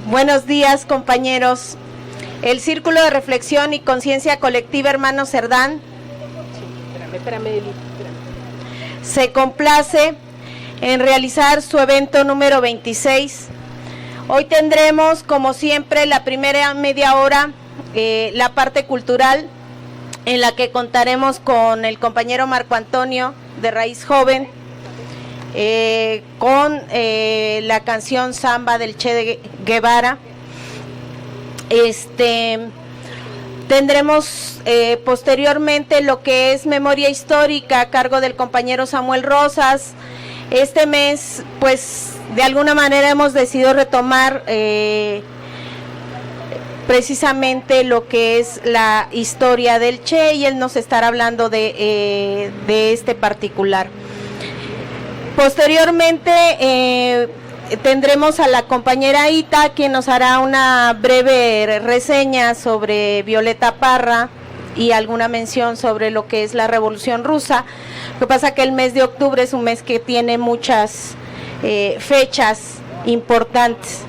Buenos días, compañeros. El Círculo de Reflexión y Conciencia Colectiva Hermanos Cerdán se complace en realizar su evento número 26. Hoy tendremos, como siempre, la primera media hora, la parte cultural, en la que contaremos con el compañero Marco Antonio de Raíz Joven, con la canción Samba del Che Guevara. Tendremos posteriormente lo que es memoria histórica a cargo del compañero Samuel Rosas. Este mes, pues, de alguna manera hemos decidido retomar precisamente lo que es la historia del Che, y él nos estará hablando de este particular. Posteriormente tendremos a la compañera Ita, quien nos hará una breve reseña sobre Violeta Parra y alguna mención sobre lo que es la Revolución Rusa. Lo que pasa que el mes de octubre es un mes que tiene muchas fechas importantes.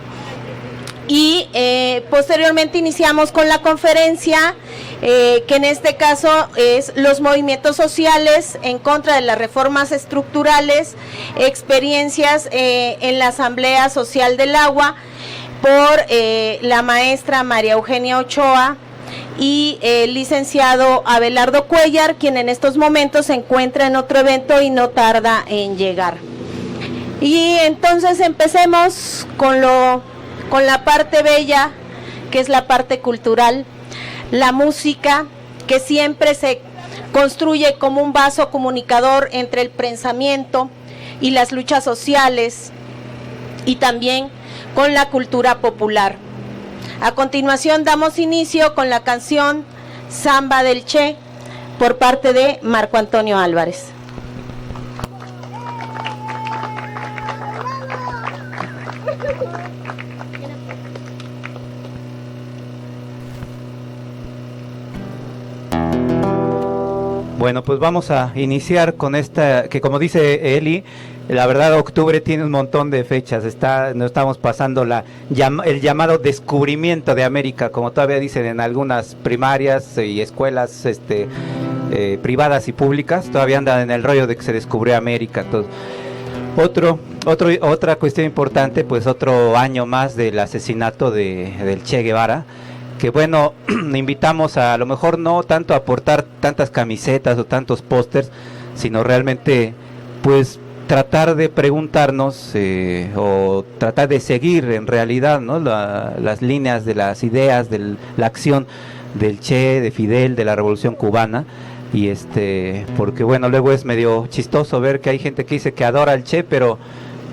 Y posteriormente iniciamos con la conferencia, que en este caso es los movimientos sociales en contra de las reformas estructurales, experiencias en la Asamblea Social del Agua, por la maestra María Eugenia Ochoa y el licenciado Abelardo Cuellar, quien en estos momentos se encuentra en otro evento y no tarda en llegar. Y entonces empecemos con la parte bella, que es la parte cultural, la música, que siempre se construye como un vaso comunicador entre el pensamiento y las luchas sociales, y también con la cultura popular. A continuación damos inicio con la canción Samba del Che por parte de Marco Antonio Álvarez. Bueno, pues vamos a iniciar con esta, que como dice Eli, la verdad octubre tiene un montón de fechas. Nos estamos pasando el llamado descubrimiento de América, como todavía dicen en algunas primarias y escuelas privadas y públicas, todavía andan en el rollo de que se descubrió América. Todo. Otra cuestión importante, pues otro año más del asesinato del Che Guevara, que bueno, invitamos a lo mejor no tanto a aportar tantas camisetas o tantos pósters, sino realmente pues tratar de preguntarnos o tratar de seguir en realidad, ¿no?, las líneas de las ideas, de la acción del Che, de Fidel, de la Revolución Cubana. Y porque bueno, luego es medio chistoso ver que hay gente que dice que adora al Che, pero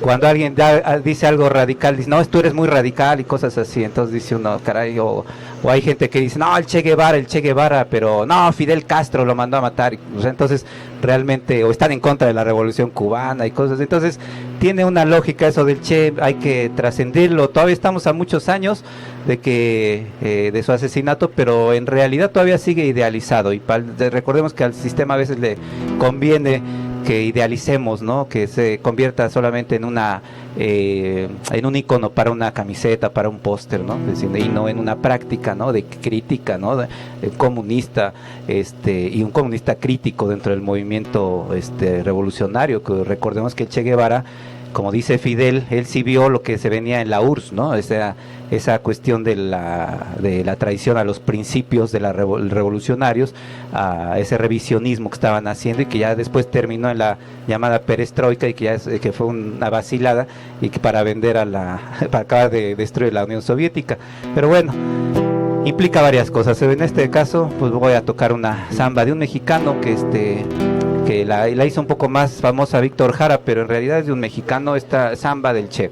cuando alguien dice algo radical, dice, no, tú eres muy radical y cosas así. Entonces dice uno, caray, o hay gente que dice, no, el Che Guevara, pero no, Fidel Castro lo mandó a matar. O sea, entonces realmente, o están en contra de la Revolución Cubana y cosas. Entonces tiene una lógica eso del Che, hay que trascenderlo. Todavía estamos a muchos años de su asesinato, pero en realidad todavía sigue idealizado. Y recordemos que al sistema a veces le conviene que idealicemos, ¿no?, que se convierta solamente en un icono para una camiseta, para un póster, ¿no?, y no en una práctica, ¿no?, de crítica, ¿no?, de comunista, y un comunista crítico dentro del movimiento revolucionario. Que recordemos que el Che Guevara, como dice Fidel, él sí vio lo que se venía en la URSS, ¿no?, esa cuestión de la traición a los principios de los revolucionarios, a ese revisionismo que estaban haciendo, y que ya después terminó en la llamada perestroika, y que fue una vacilada, y que para para acabar de destruir la Unión Soviética. Pero bueno, implica varias cosas. En este caso, pues voy a tocar una samba de un mexicano que la hizo un poco más famosa Víctor Jara, pero en realidad es de un mexicano, esta samba del Che.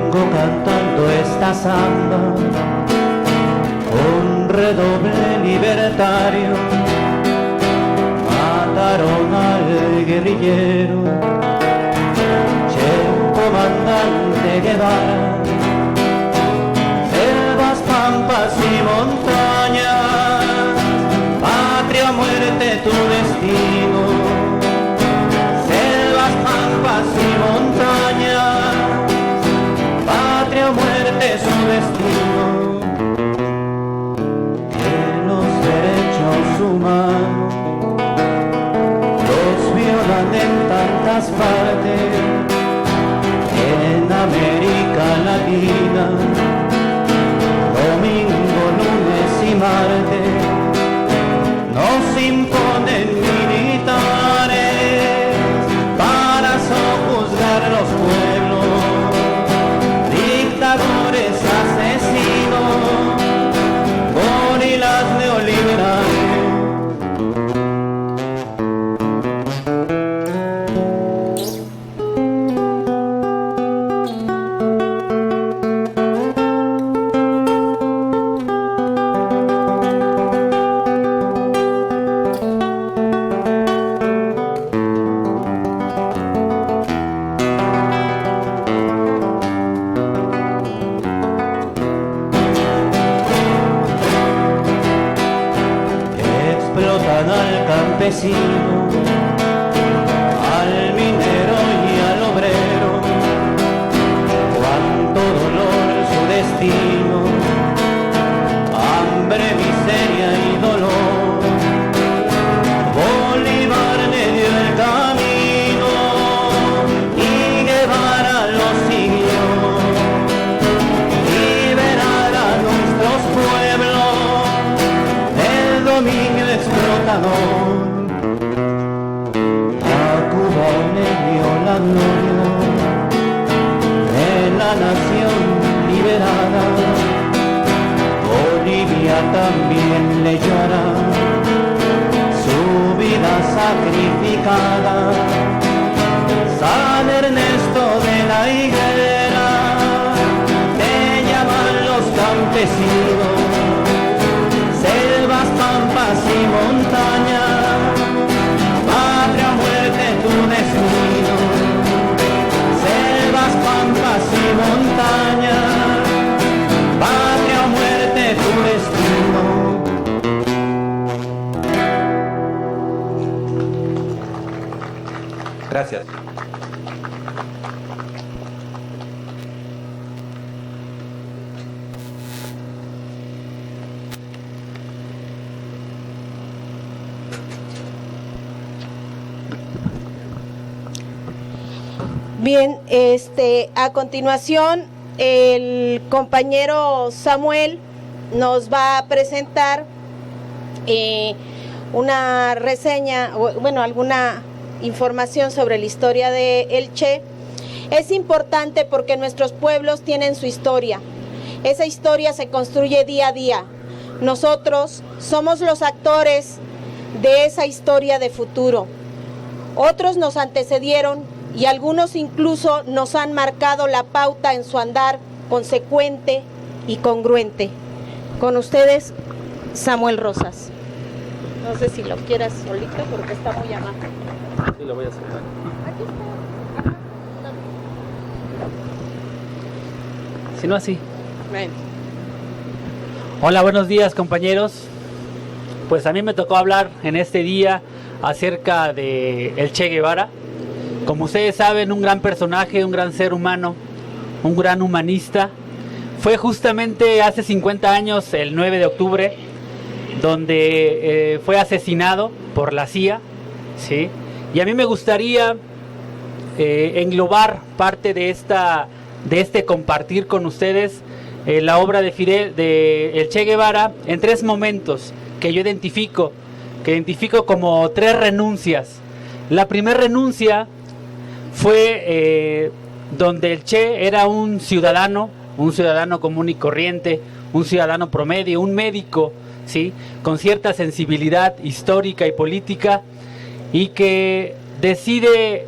vengo cantando esta samba, un redoble libertario. Mataron al guerrillero, che comandante Guevara. Selvas, pampas y montañas, patria, muerte, tu destino. Selvas, pampas y montañas, patria, muerte, su destino. Que los derechos humanos los violan en tantas partes, en América Latina, domingo, lunes y martes, nos imponen militares para sojuzgar los pueblos, dictadores, asesinos, gorilas neoliberales. Explotan al campesino, al minero y al obrero. Cuánto dolor su destino, hambre, miseria y dolor. Bolívar le dio el camino y Guevara lo siguió. Liberar a nuestros pueblos del dominio explotador. A Cuba le dio la gloria de la nación liberada. Bolivia también le llora su vida sacrificada. San Ernesto de la Higuera, te llaman los campesinos. Selvas, pampas y montañas, patria, muerte, tu destino. Selvas, pampas y montañas, patria, muerte, tu destino. Gracias. Bien, a continuación el compañero Samuel nos va a presentar una reseña, bueno, alguna información sobre la historia de El Che. Es importante porque nuestros pueblos tienen su historia. Esa historia se construye día a día. Nosotros somos los actores de esa historia de futuro. Otros nos antecedieron y algunos incluso nos han marcado la pauta en su andar consecuente y congruente. Con ustedes, Samuel Rosas. No sé si lo quieras solito porque está muy abajo. Sí, lo voy a aceptar. Aquí está. Si no, así. Bueno. Hola, buenos días, compañeros. Pues a mí me tocó hablar en este día acerca de el Che Guevara. Como ustedes saben, un gran personaje, un gran ser humano, un gran humanista. Fue justamente hace 50 años, el 9 de octubre, donde fue asesinado por la CIA, ¿sí? Y a mí me gustaría englobar parte de este compartir con ustedes la obra de el Che Guevara en 3 momentos que yo identifico como 3 renuncias. La primera renuncia fue donde el Che era un ciudadano común y corriente, un ciudadano promedio, un médico, ¿sí? Con cierta sensibilidad histórica y política, y que decide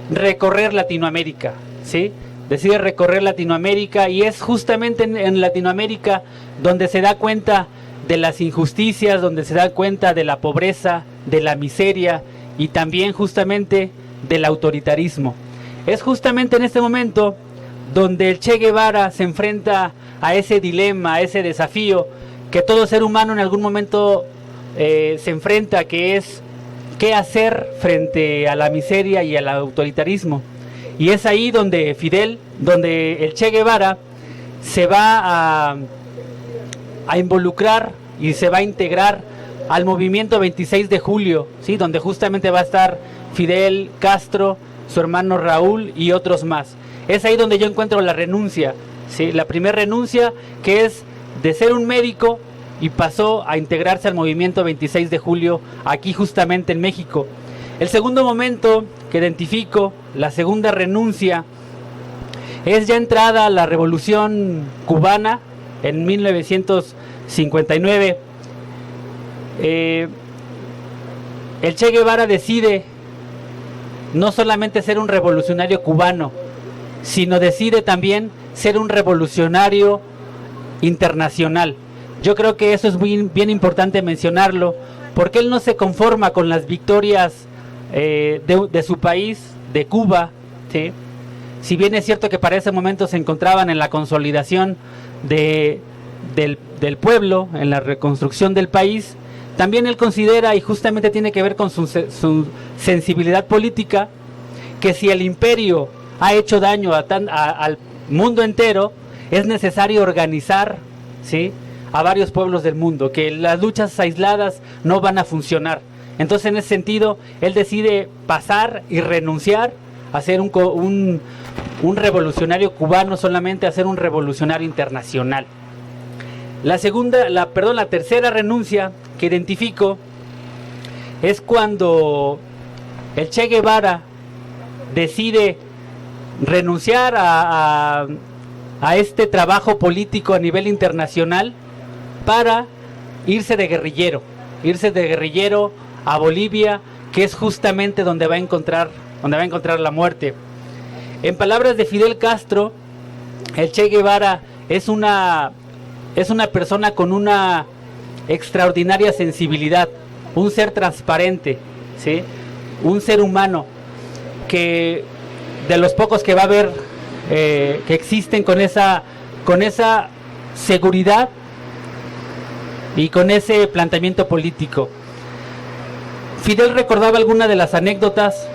recorrer Latinoamérica, ¿sí? decide recorrer Latinoamérica, y es justamente en Latinoamérica donde se da cuenta de las injusticias, donde se da cuenta de la pobreza, de la miseria y también justamente del autoritarismo. Es justamente en este momento donde el Che Guevara se enfrenta a ese dilema, a ese desafío que todo ser humano en algún momento se enfrenta, que es qué hacer frente a la miseria y al autoritarismo. Y es ahí donde el Che Guevara se va a involucrar y se va a integrar al movimiento 26 de julio, ¿sí? Donde justamente va a estar Fidel Castro, su hermano Raúl y otros más. Es ahí donde yo encuentro la renuncia, ¿sí? La primera renuncia, que es de ser un médico y pasó a integrarse al movimiento 26 de julio aquí justamente en México. El segundo momento que identifico, la segunda renuncia, es ya entrada la Revolución Cubana en 1959. El Che Guevara decide no solamente ser un revolucionario cubano, sino decide también ser un revolucionario internacional. Yo creo que eso es bien importante mencionarlo, porque él no se conforma con las victorias de su país, de Cuba, ¿sí? Si bien es cierto que para ese momento se encontraban en la consolidación del pueblo, en la reconstrucción del país, también él considera, y justamente tiene que ver con su sensibilidad política, que si el imperio ha hecho daño al mundo entero, es necesario organizar, ¿sí?, a varios pueblos del mundo, que las luchas aisladas no van a funcionar. Entonces, en ese sentido, él decide pasar y renunciar a ser un revolucionario cubano, solamente a ser un revolucionario internacional. La tercera renuncia que identifico es cuando el Che Guevara decide renunciar a este trabajo político a nivel internacional para irse de guerrillero a Bolivia, que es justamente donde va a encontrar la muerte. En palabras de Fidel Castro, el Che Guevara es una persona con una extraordinaria sensibilidad, un ser transparente, ¿sí?, un ser humano que de los pocos que va a haber que existen con esa seguridad y con ese planteamiento político. Fidel recordaba algunas de las anécdotas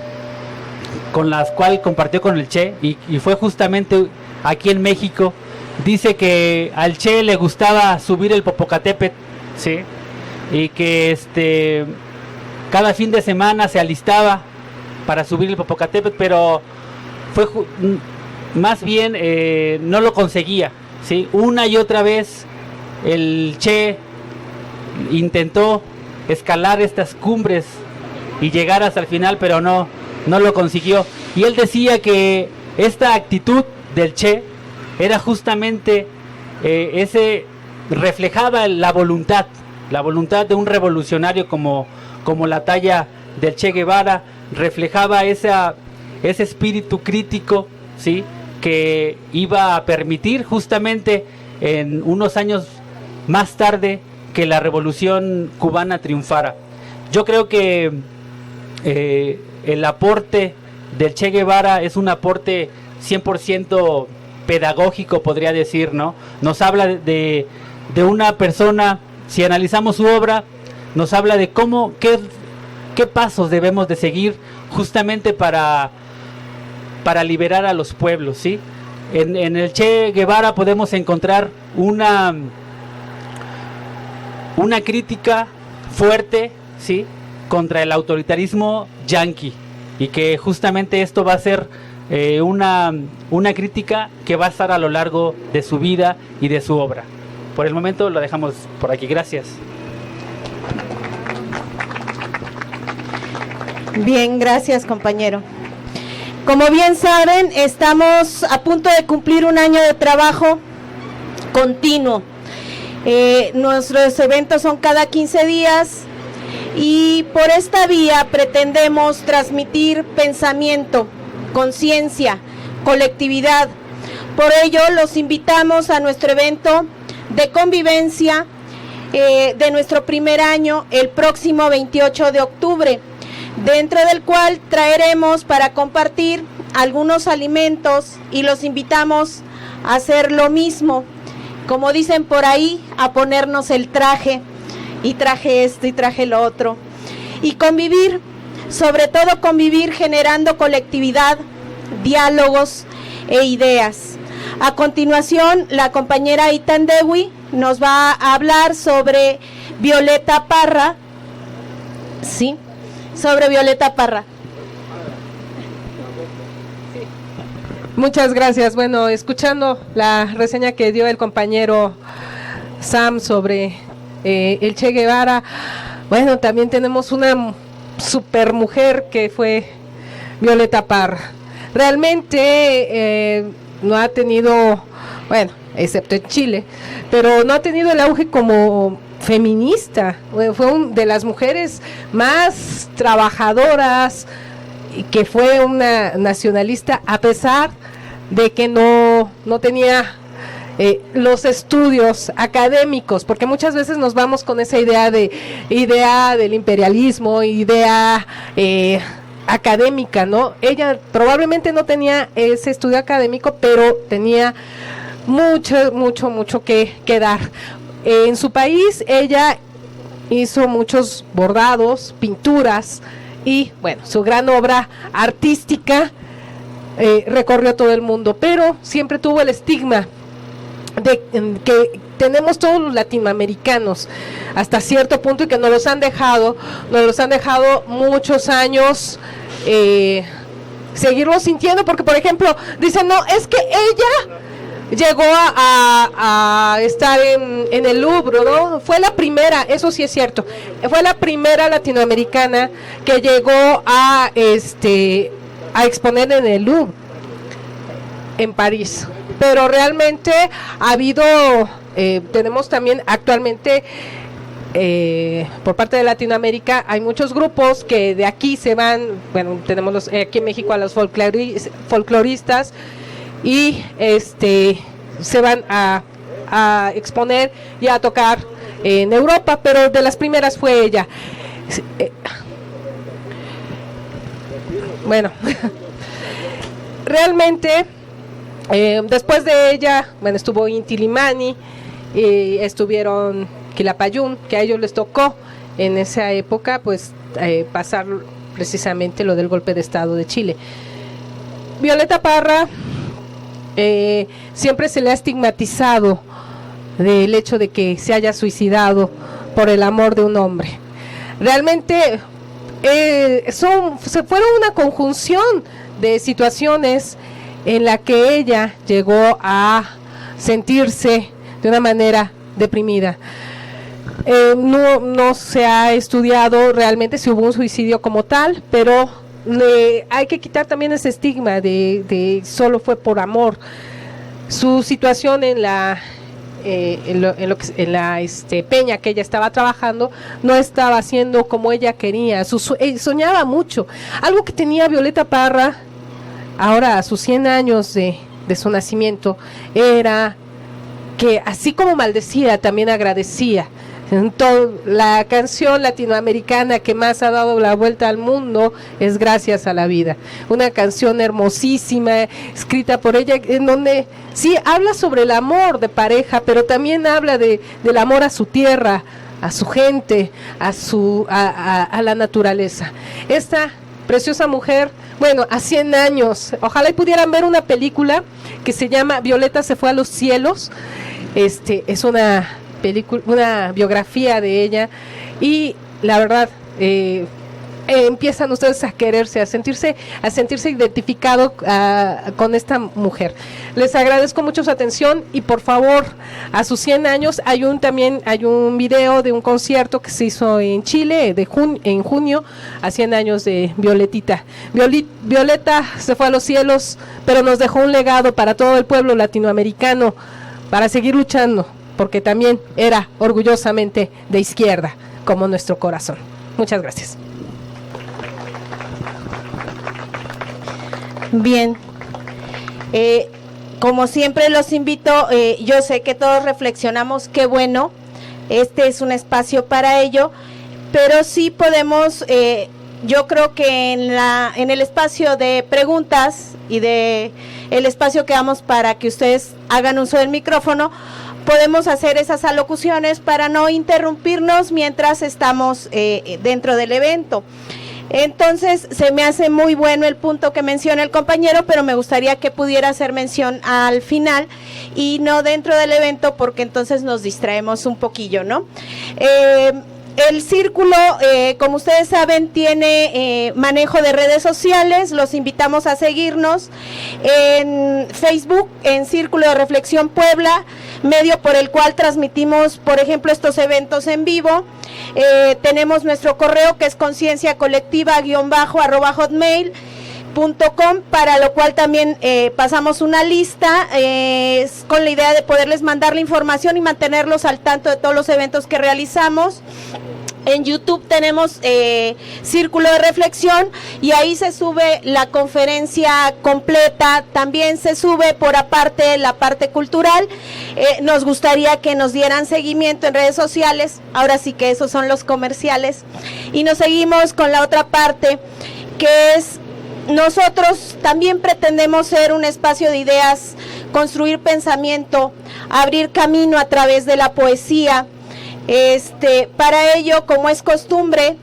con las cuales compartió con el Che, y fue justamente aquí en México. Dice que al Che le gustaba subir el Popocatépetl, ¿sí?, y que cada fin de semana se alistaba para subir el Popocatépetl, pero más bien no lo conseguía, ¿sí? Una y otra vez el Che intentó escalar estas cumbres y llegar hasta el final, pero no lo consiguió. Y él decía que esta actitud del Che era justamente reflejaba la voluntad de un revolucionario como la talla del Che Guevara, reflejaba ese espíritu crítico, ¿sí?, que iba a permitir justamente en unos años más tarde que la revolución cubana triunfara. Yo creo que el aporte del Che Guevara es un aporte 100% pedagógico, podría decir, ¿no? Nos habla de una persona, si analizamos su obra, nos habla de qué pasos debemos de seguir justamente para liberar a los pueblos, ¿sí? En el Che Guevara podemos encontrar una crítica fuerte, ¿sí?, contra el autoritarismo yanqui, y que justamente esto va a ser una crítica que va a estar a lo largo de su vida y de su obra. Por el momento lo dejamos por aquí. Gracias. Bien, gracias, compañero. Como bien saben, estamos a punto de cumplir un año de trabajo continuo. Nuestros eventos son cada 15 días y por esta vía pretendemos transmitir pensamiento, conciencia, colectividad, Por ello, los invitamos a nuestro evento de convivencia de nuestro primer año el próximo 28 de octubre, dentro del cual traeremos para compartir algunos alimentos y los invitamos a hacer lo mismo, como dicen por ahí, a ponernos el traje, y traje esto y traje lo otro, y convivir, sobre todo convivir generando colectividad, diálogos e ideas. A continuación, la compañera Ita Andewi nos va a hablar sobre Violeta Parra, ¿sí? Sobre Violeta Parra. Muchas gracias. Bueno, escuchando la reseña que dio el compañero Sam sobre el Che Guevara, bueno, también tenemos una super mujer que fue Violeta Parra. Realmente no ha tenido, bueno, excepto en Chile, pero no ha tenido el auge como feminista. Fue una de las mujeres más trabajadoras y que fue una nacionalista, a pesar de que no tenía los estudios académicos, porque muchas veces nos vamos con esa idea del imperialismo, idea académica, ¿no? Ella probablemente no tenía ese estudio académico, pero tenía mucho que dar. En su país ella hizo muchos bordados, pinturas y, bueno, su gran obra artística recorrió todo el mundo, pero siempre tuvo el estigma de que tenemos todos los latinoamericanos hasta cierto punto, y que nos los han dejado muchos años seguirlo sintiendo, porque por ejemplo dicen, no, es que ella llegó a estar en el Louvre, ¿no? Fue la primera, eso sí es cierto, fue la primera latinoamericana que llegó a exponer en el Louvre, en París. Pero realmente ha habido, tenemos también actualmente, por parte de Latinoamérica, hay muchos grupos que de aquí se van, bueno, tenemos aquí en México a los folcloristas, y se van a exponer y a tocar en Europa, pero de las primeras fue ella. Bueno, realmente después de ella, bueno, estuvo Inti Illimani, estuvieron Quilapayún, que a ellos les tocó en esa época pues pasar precisamente lo del golpe de Estado de Chile. Violeta Parra siempre se le ha estigmatizado del hecho de que se haya suicidado por el amor de un hombre. Realmente se fueron una conjunción de situaciones en la que ella llegó a sentirse de una manera deprimida. No se ha estudiado realmente si hubo un suicidio como tal, pero hay que quitar también ese estigma de solo fue por amor. Su situación en la peña que ella estaba trabajando no estaba haciendo como ella quería. Soñaba mucho. Algo que tenía Violeta Parra ahora a sus 100 años de su nacimiento era que, así como maldecía, también agradecía. La canción latinoamericana que más ha dado la vuelta al mundo es Gracias a la Vida, una canción hermosísima escrita por ella, en donde sí habla sobre el amor de pareja, pero también habla del amor a su tierra, a su gente, a la naturaleza. Esta preciosa mujer, bueno, a 100 años, ojalá y pudieran ver una película que se llama Violeta se fue a los cielos. Es una película, una biografía de ella, y la verdad empiezan ustedes a quererse, a sentirse identificado con esta mujer. Les agradezco mucho su atención, y por favor, a sus 100 años hay un video de un concierto que se hizo en Chile en junio, a 100 años de Violetita. Violeta se fue a los cielos, pero nos dejó un legado para todo el pueblo latinoamericano para seguir luchando, porque también era orgullosamente de izquierda, como nuestro corazón. Muchas gracias. Bien. como siempre los invito, yo sé que todos reflexionamos, qué bueno, este es un espacio para ello, pero sí podemos, yo creo que en el espacio de preguntas y de el espacio que damos para que ustedes hagan uso del micrófono, podemos hacer esas alocuciones para no interrumpirnos mientras estamos dentro del evento. Entonces, se me hace muy bueno el punto que menciona el compañero, pero me gustaría que pudiera hacer mención al final y no dentro del evento, porque entonces nos distraemos un poquillo, ¿no? El círculo, como ustedes saben, tiene manejo de redes sociales. Los invitamos a seguirnos en Facebook, en Círculo de Reflexión Puebla, medio por el cual transmitimos, por ejemplo, estos eventos en vivo. Tenemos nuestro correo, que es conciencia_hotmail.com, para lo cual también pasamos una lista con la idea de poderles mandar la información y mantenerlos al tanto de todos los eventos que realizamos. En YouTube tenemos Círculo de Reflexión y ahí se sube la conferencia completa, también se sube por aparte la parte cultural. Nos gustaría que nos dieran seguimiento en redes sociales, ahora sí que esos son los comerciales, y nos seguimos con la otra parte, que es: nosotros también pretendemos ser un espacio de ideas, construir pensamiento, abrir camino a través de la poesía. Para ello, como es costumbre,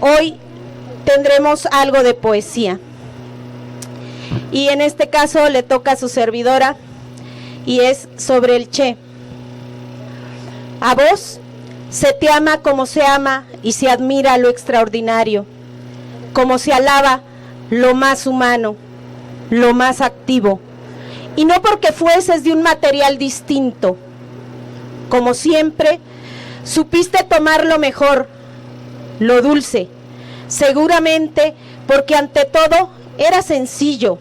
hoy tendremos algo de poesía. Y en este caso le toca a su servidora, y es sobre el Che. A vos se te ama como se ama y se admira lo extraordinario, como se alaba lo más humano, lo más activo, y no porque fueses de un material distinto. Como siempre, supiste tomar lo mejor, lo dulce, seguramente porque ante todo eras sencillo,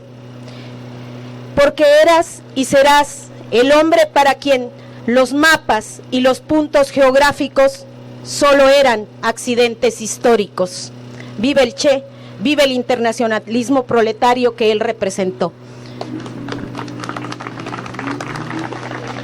porque eras y serás el hombre para quien los mapas y los puntos geográficos solo eran accidentes históricos. Vive el Che, vive el internacionalismo proletario que él representó.